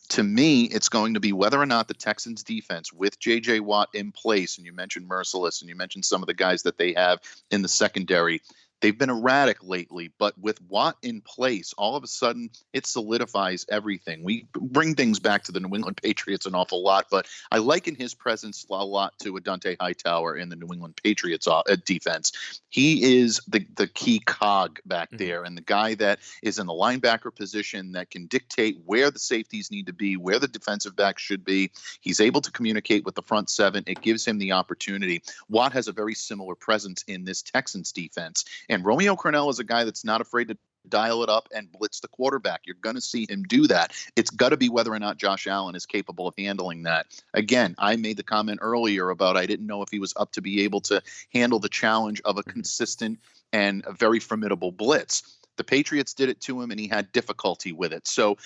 S3: To me, it's going to be whether or not the Texans defense with J.J. Watt in place, and you mentioned Merciless, and you mentioned some of the guys that they have in the secondary. They've been erratic lately, but with Watt in place, all of a sudden it solidifies everything. We bring things back to the New England Patriots an awful lot, but I liken his presence a lot to a Dante Hightower in the New England Patriots defense. He is the key cog back there, and the guy that is in the linebacker position that can dictate where the safeties need to be, where the defensive back should be. He's able to communicate with the front seven. It gives him the opportunity. Watt has a very similar presence in this Texans defense. And Romeo Crennel is a guy that's not afraid to dial it up and blitz the quarterback. You're going to see him do that. It's got to be whether or not Josh Allen is capable of handling that. Again, I made the comment earlier about I didn't know if he was up to be able to handle the challenge of a consistent and a very formidable blitz. The Patriots did it to him, and he had difficulty with it. So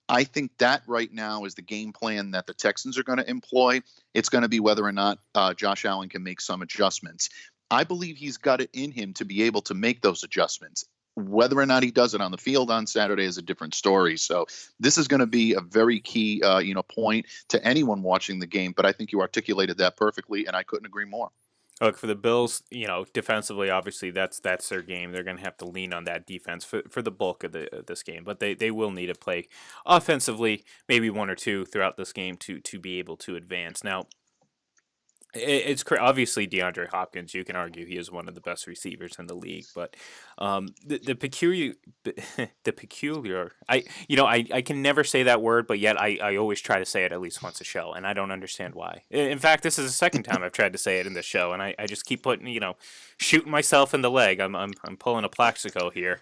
S3: I think that right now is the game plan that the Texans are going to employ. It's going to be whether or not Josh Allen can make some adjustments. I believe he's got it in him to be able to make those adjustments. Whether or not he does it on the field on Saturday is a different story. So this is going to be a very key, point to anyone watching the game. But I think you articulated that perfectly, and I couldn't agree more.
S2: Look, for the Bills, defensively, obviously that's their game. They're going to have to lean on that defense for the bulk of this game, but they will need to play offensively, maybe one or two throughout this game to be able to advance. Now, it's obviously DeAndre Hopkins. You can argue he is one of the best receivers in the league, but the peculiar. I can never say that word, but yet I always try to say it at least once a show, and I don't understand why. In fact, this is the second time I've tried to say it in this show, and I just keep putting shooting myself in the leg. I'm pulling a Plaxico here.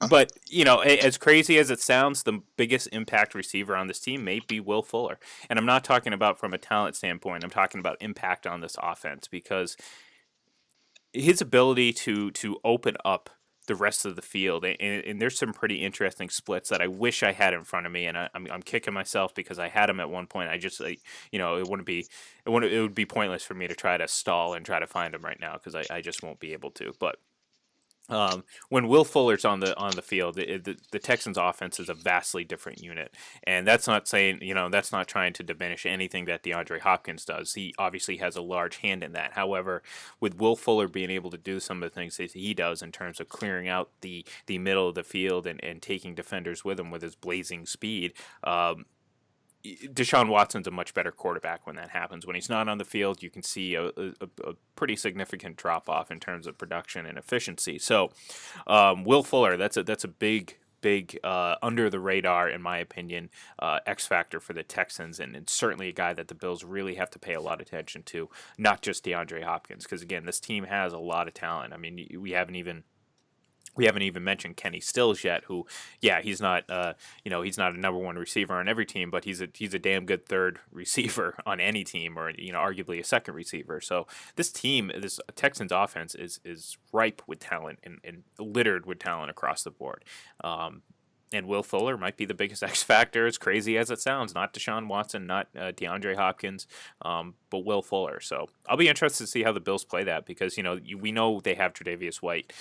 S2: But, as crazy as it sounds, the biggest impact receiver on this team may be Will Fuller. And I'm not talking about from a talent standpoint. I'm talking about impact on this offense, because his ability to open up the rest of the field, and there's some pretty interesting splits that I wish I had in front of me, and I'm kicking myself because I had him at one point. I just, it would be pointless for me to try to stall and try to find him right now, because I just won't be able to. But When Will Fuller's on the field, the Texans' offense is a vastly different unit, and that's not saying that's not trying to diminish anything that DeAndre Hopkins does. He obviously has a large hand in that. However, with Will Fuller being able to do some of the things that he does in terms of clearing out the middle of the field and taking defenders with him with his blazing speed. Deshaun Watson's a much better quarterback when that happens. When he's not on the field, you can see a pretty significant drop off in terms of production and efficiency. So, Will Fuller, that's a big under the radar, in my opinion, X factor for the Texans, and certainly a guy that the Bills really have to pay a lot of attention to, not just DeAndre Hopkins, because again, this team has a lot of talent. I mean, we haven't even mentioned Kenny Stills yet, who, yeah, he's not, he's not a number one receiver on every team, but he's a damn good third receiver on any team, or arguably a second receiver. So this Texans offense is ripe with talent and littered with talent across the board. And Will Fuller might be the biggest X factor, as crazy as it sounds. Not Deshaun Watson, not DeAndre Hopkins, but Will Fuller. So I'll be interested to see how the Bills play that, because we know they have Tre'Davious White.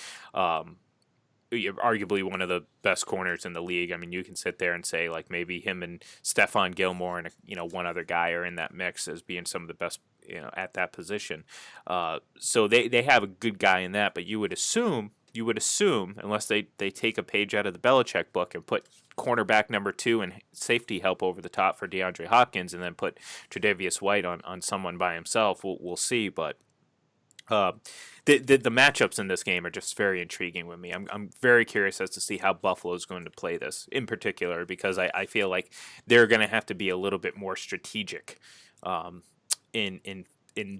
S2: Arguably one of the best corners in the league. I mean, you can sit there and say like maybe him and Stephon Gilmore and one other guy are in that mix as being some of the best at that position. So they have a good guy in that, but you would assume unless they take a page out of the Belichick book and put cornerback number 2 and safety help over the top for DeAndre Hopkins, and then put Tre'Davious White on someone by himself. We'll see, but. The matchups in this game are just very intriguing with me. I'm very curious as to see how Buffalo is going to play this in particular, because I feel like they're going to have to be a little bit more strategic in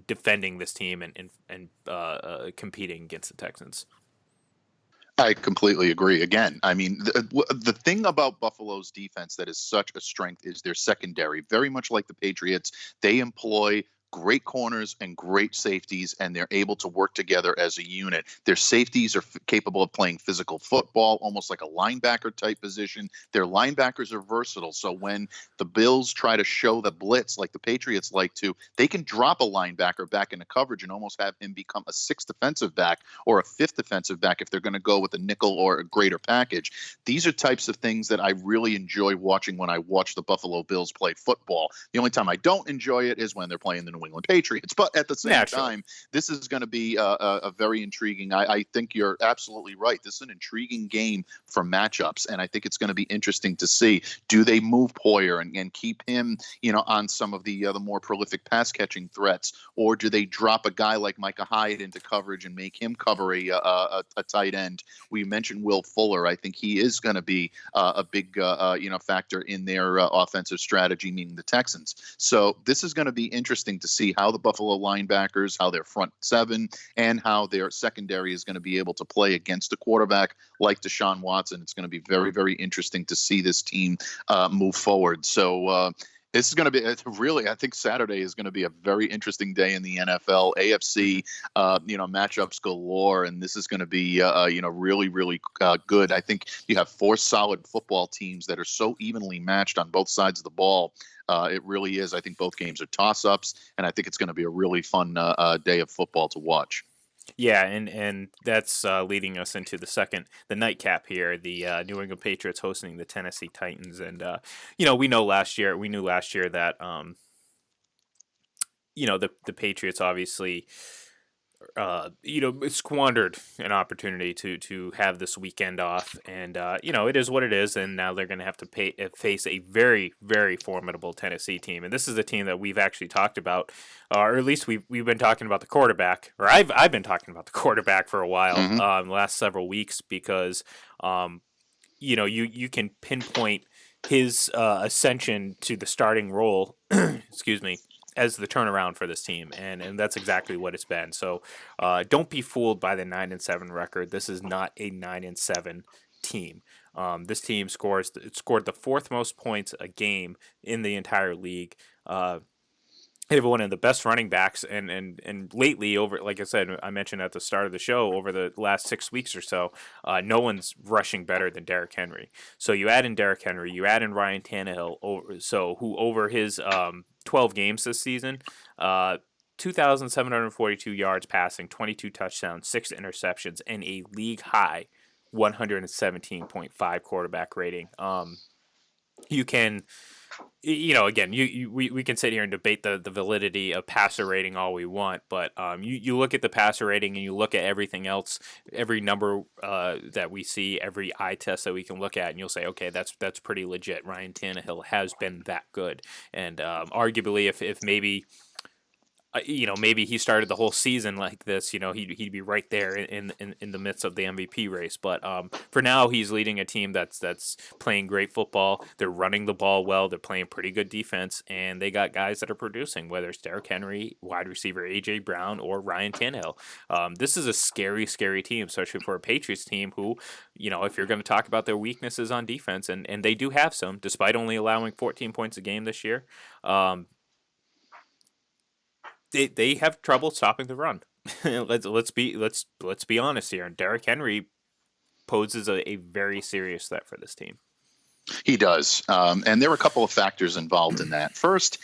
S2: defending this team and competing against the Texans.
S3: I completely agree. Again, I mean, the thing about Buffalo's defense that is such a strength is their secondary. Very much like the Patriots, they employ great corners and great safeties, and they're able to work together as a unit. Their safeties are capable of playing physical football, almost like a linebacker type position. Their linebackers are versatile. So when the Bills try to show the blitz like the Patriots like to, they can drop a linebacker back into coverage and almost have him become a 6th defensive back or a 5th defensive back if they're going to go with a nickel or a greater package. These are types of things that I really enjoy watching when I watch the Buffalo Bills play football. The only time I don't enjoy it is when they're playing the New England Patriots. But at the same time, this is going to be a very intriguing. I think you're absolutely right. This is an intriguing game for matchups, and I think it's going to be interesting to see. Do they move Poyer and keep him, on some of the more prolific pass catching threats, or do they drop a guy like Micah Hyde into coverage and make him cover a tight end? We mentioned Will Fuller. I think he is going to be a big factor in their offensive strategy, meaning the Texans. So this is going to be interesting to see how the Buffalo linebackers, how their front 7, and how their secondary is going to be able to play against a quarterback like Deshaun Watson. It's going to be very, very interesting to see this team move forward. So this is going to be I think Saturday is going to be a very interesting day in the NFL, AFC, matchups galore. And this is going to be, really, really good. I think you have 4 solid football teams that are so evenly matched on both sides of the ball. It really is. I think both games are toss-ups, and I think it's going to be a really fun day of football to watch.
S2: Yeah, and that's leading us into the nightcap here, the New England Patriots hosting the Tennessee Titans, and we knew last year that the Patriots obviously squandered an opportunity to have this weekend off, and it is what it is, and now they're going to have to face a very, very formidable Tennessee team, and this is a team that we've actually talked about, or at least we've been talking about the quarterback, or I've been talking about the quarterback for a while, the last several weeks, because you can pinpoint his ascension to the starting role, excuse me, as the turnaround for this team, and that's exactly what it's been. So don't be fooled by the 9-7 record. This is not a 9-7 team. This team scored the 4th most points a game in the entire league. They have one of the best running backs, and lately, over, like I said, I mentioned at the start of the show, over the last 6 weeks or so, no one's rushing better than Derrick Henry. So you add in Derrick Henry, you add in Ryan Tannehill, who over his 12 games this season, 2,742 yards passing, 22 touchdowns, 6 interceptions, and a league high 117.5 quarterback rating. You can, again, we can sit here and debate the validity of passer rating all we want, but you look at the passer rating and you look at everything else, every number that we see, every eye test that we can look at, and you'll say, okay, that's pretty legit. Ryan Tannehill has been that good, and arguably, if maybe. Maybe he started the whole season like this. He'd be right there in the midst of the MVP race. But for now, he's leading a team that's playing great football. They're running the ball well. They're playing pretty good defense, and they got guys that are producing. Whether it's Derrick Henry, wide receiver AJ Brown, or Ryan Tannehill, this is a scary, scary team, especially for a Patriots team who, if you're going to talk about their weaknesses on defense, and they do have some, despite only allowing 14 points a game this year. They have trouble stopping the run. let's be honest here. And Derrick Henry poses a very serious threat for this team.
S3: He does, and there were a couple of factors involved in that. First,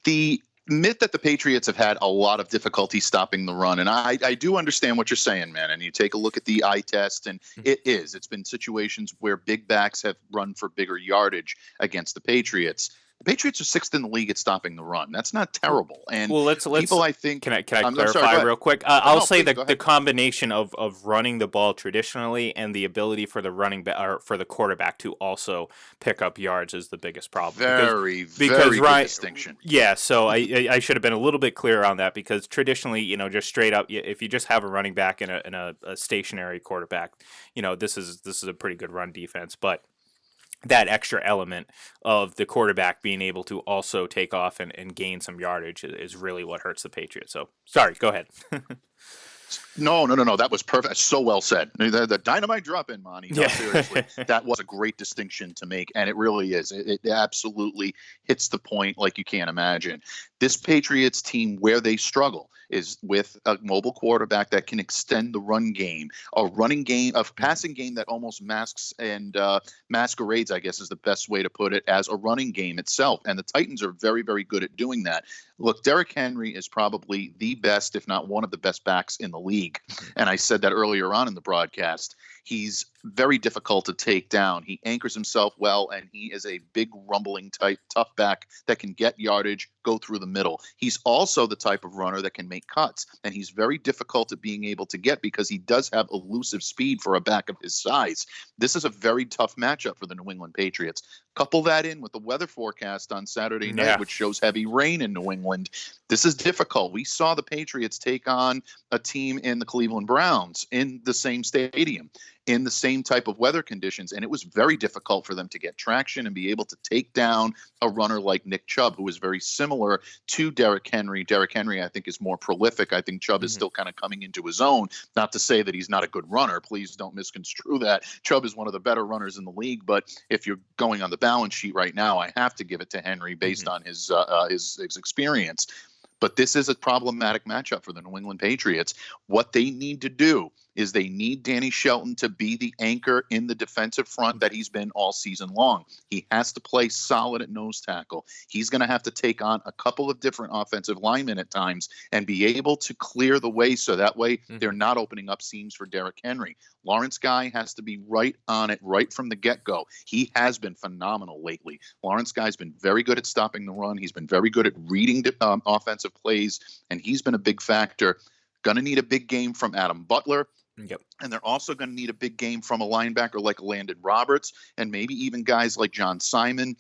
S3: the myth that the Patriots have had a lot of difficulty stopping the run, and I do understand what you're saying, man. And you take a look at the eye test, and it's been situations where big backs have run for bigger yardage against the Patriots. The Patriots are 6th in the league at stopping the run. That's not terrible. And people, I think,
S2: can I clarify real quick? I'll say the combination of running the ball traditionally and the ability for the or for the quarterback to also pick up yards is the biggest problem.
S3: Very good distinction.
S2: Yeah, so I should have been a little bit clearer on that, because traditionally, just straight up, if you just have a running back and a stationary quarterback, this is a pretty good run defense, but that extra element of the quarterback being able to also take off and gain some yardage is really what hurts the Patriots. So, sorry, go ahead.
S3: No. That was perfect. So well said. The dynamite drop in, Monty. No, seriously. That was a great distinction to make, and it really is. It absolutely hits the point like you can't imagine. This Patriots team, where they struggle is with a mobile quarterback that can extend the run game, a passing game that almost masks and masquerades, I guess is the best way to put it, as a running game itself. And the Titans are very, very good at doing that. Look, Derrick Henry is probably the best, if not one of the best backs in the league. And I said that earlier on in the broadcast. He's very difficult to take down. He anchors himself well, and he is a big, rumbling type, tough back that can get yardage, go through the middle. He's also the type of runner that can make cuts, and he's very difficult at being able to get because he does have elusive speed for a back of his size. This is a very tough matchup for the New England Patriots. Couple that in with the weather forecast on Saturday night, which shows heavy rain in New England. This is difficult. We saw the Patriots take on a team in the Cleveland Browns in the same stadium, in the same type of weather conditions, and it was very difficult for them to get traction and be able to take down a runner like Nick Chubb, who is very similar to Derrick Henry. Derrick Henry, I think, is more prolific. I think Chubb is still kind of coming into his own. Not to say that he's not a good runner. Please don't misconstrue that. Chubb is one of the better runners in the league, but if you're going on the balance sheet right now, I have to give it to Henry based on his experience. But this is a problematic matchup for the New England Patriots. What they need to do is they need Danny Shelton to be the anchor in the defensive front that he's been all season long. He has to play solid at nose tackle. He's going to have to take on a couple of different offensive linemen at times and be able to clear the way so that way they're not opening up seams for Derrick Henry. Lawrence Guy has to be right on it right from the get-go. He has been phenomenal lately. Lawrence Guy's been very good at stopping the run. He's been very good at reading offensive plays, and he's been a big factor. Going to need a big game from Adam Butler.
S2: Yep.
S3: And they're also going to need a big game from a linebacker like Landon Roberts, and maybe even guys like John Simon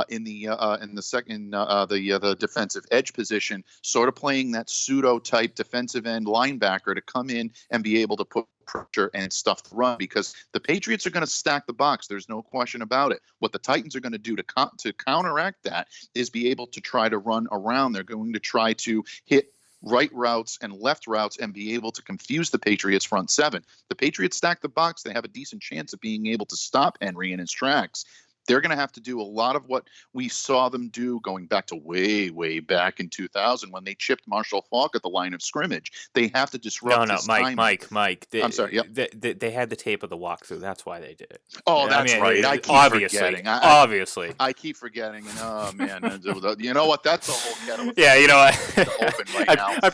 S3: in the defensive edge position, sort of playing that pseudo type defensive end linebacker to come in and be able to put pressure and stuff the run, because the Patriots are going to stack the box. There's no question about it. What the Titans are going to do to counteract that is be able to try to run around. They're going to try to hit right routes and left routes and be able to confuse the Patriots front seven. The Patriots stack the box. They have a decent chance of being able to stop Henry in his tracks. They're going to have to do a lot of what we saw them do going back to way back in 2000 when they chipped Marshall Faulk at the line of scrimmage. They have to disrupt his timing.
S2: Mike.
S3: I'm sorry. Yep.
S2: They had the tape of the walkthrough. That's why they did it.
S3: Oh, that's right. I keep forgetting.
S2: Obviously.
S3: I keep forgetting. And oh man, you know what? That's a whole kettle.
S2: Yeah, you know what?
S3: Open right now.
S2: I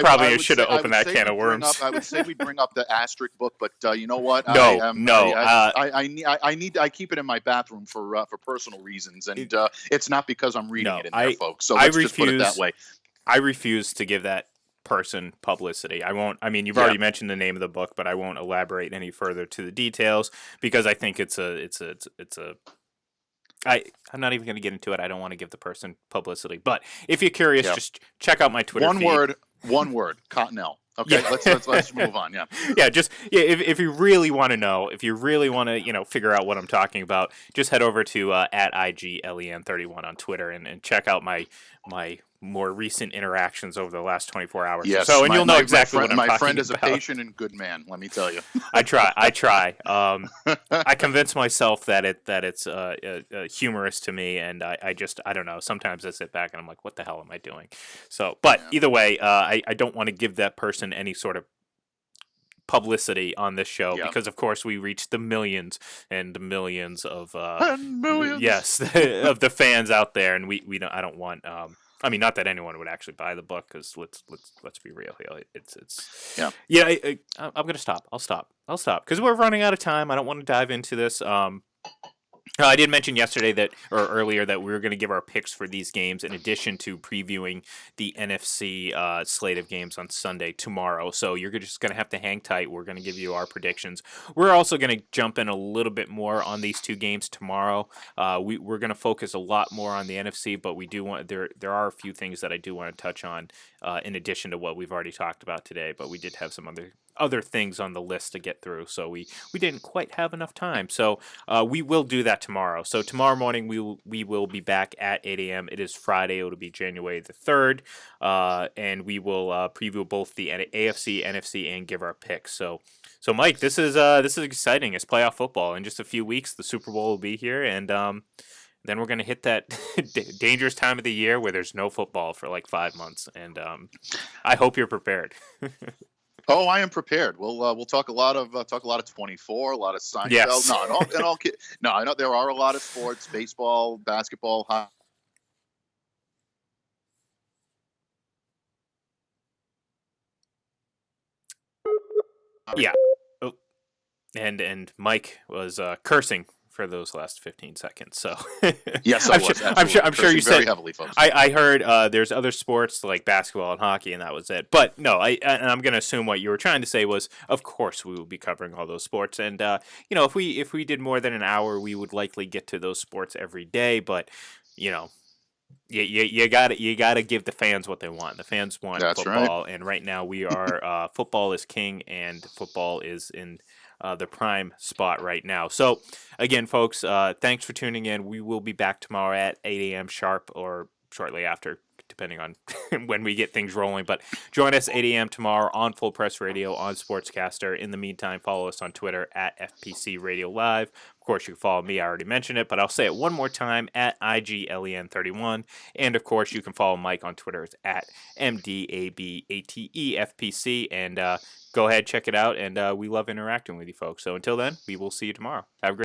S2: probably should have opened that can of worms.
S3: I would say we'd bring up the asterisk book, but you know what?
S2: No.
S3: I keep it in my bathroom for personal reasons, and it's not because I'm reading it in there, folks. So let's just put it that way.
S2: I refuse to give that person publicity. I won't. I mean, you've already mentioned the name of the book, but I won't elaborate any further to the details because I think I'm not even going to get into it. I don't want to give the person publicity. But if you're curious, just check out my Twitter feed.
S3: One word, Cottonelle. Okay, let's move on.
S2: If you really want to know, if you really want to, figure out what I'm talking about, just head over to at IGLEN31 on Twitter and check out my more recent interactions over the last 24 hours or so, and you'll know exactly what I'm talking about.
S3: My friend is a patient and good man, let me tell you.
S2: I try. I convince myself that it's humorous to me, and I don't know. Sometimes I sit back and I'm like, what the hell am I doing? So, but either way, I don't want to give that person any sort of publicity on this show because of course we reach the millions and millions of yes of the fans out there, and we don't, I don't want I mean, not that anyone would actually buy the book, because let's be real here. I'm gonna stop. I'll stop because we're running out of time. I don't want to dive into this. I did mention earlier that we were going to give our picks for these games in addition to previewing the NFC slate of games on Sunday tomorrow. So you're just going to have to hang tight. We're going to give you our predictions. We're also going to jump in a little bit more on these two games tomorrow. We're going to focus a lot more on the NFC, but we do want there are a few things that I do want to touch on in addition to what we've already talked about today. But we did have some other things on the list to get through, so we didn't quite have enough time. So we will do that tomorrow. So tomorrow morning we will be back at 8 a.m. It is Friday. It'll be January the 3rd, and we will preview both the AFC, NFC, and give our picks. So Mike, this is exciting. It's playoff football. In just a few weeks, the Super Bowl will be here, and then we're going to hit that dangerous time of the year where there's no football for like 5 months, and I hope you're prepared.
S3: Oh, I am prepared. We'll talk a lot of 24, a lot of Seinfeld.
S2: Yes.
S3: No, I know there are a lot of sports: baseball, basketball, hockey.
S2: Yeah. Oh. And Mike was cursing for those last 15 seconds. So
S3: yes,
S2: I'm sure you said
S3: very heavily, folks.
S2: I heard there's other sports like basketball and hockey, and that was it. But no, I'm going to assume what you were trying to say was, of course, we will be covering all those sports. And if we did more than an hour, we would likely get to those sports every day. But you gotta give the fans what they want. The fans want football, and right now we are football is king, and football is in the prime spot right now. So again, folks, thanks for tuning in. We will be back tomorrow at 8 a.m. sharp, or shortly after, depending on when we get things rolling. But join us 8 a.m. tomorrow on Full Press Radio, on Sportscaster. In the meantime, follow us on Twitter at FPC Radio Live. Of course, you can follow me. I already mentioned it, but I'll say it one more time, at IGLEN31. And of course, you can follow Mike on Twitter. It's at MDABATEFPC. And go ahead, check it out. And we love interacting with you folks. So until then, we will see you tomorrow. Have a great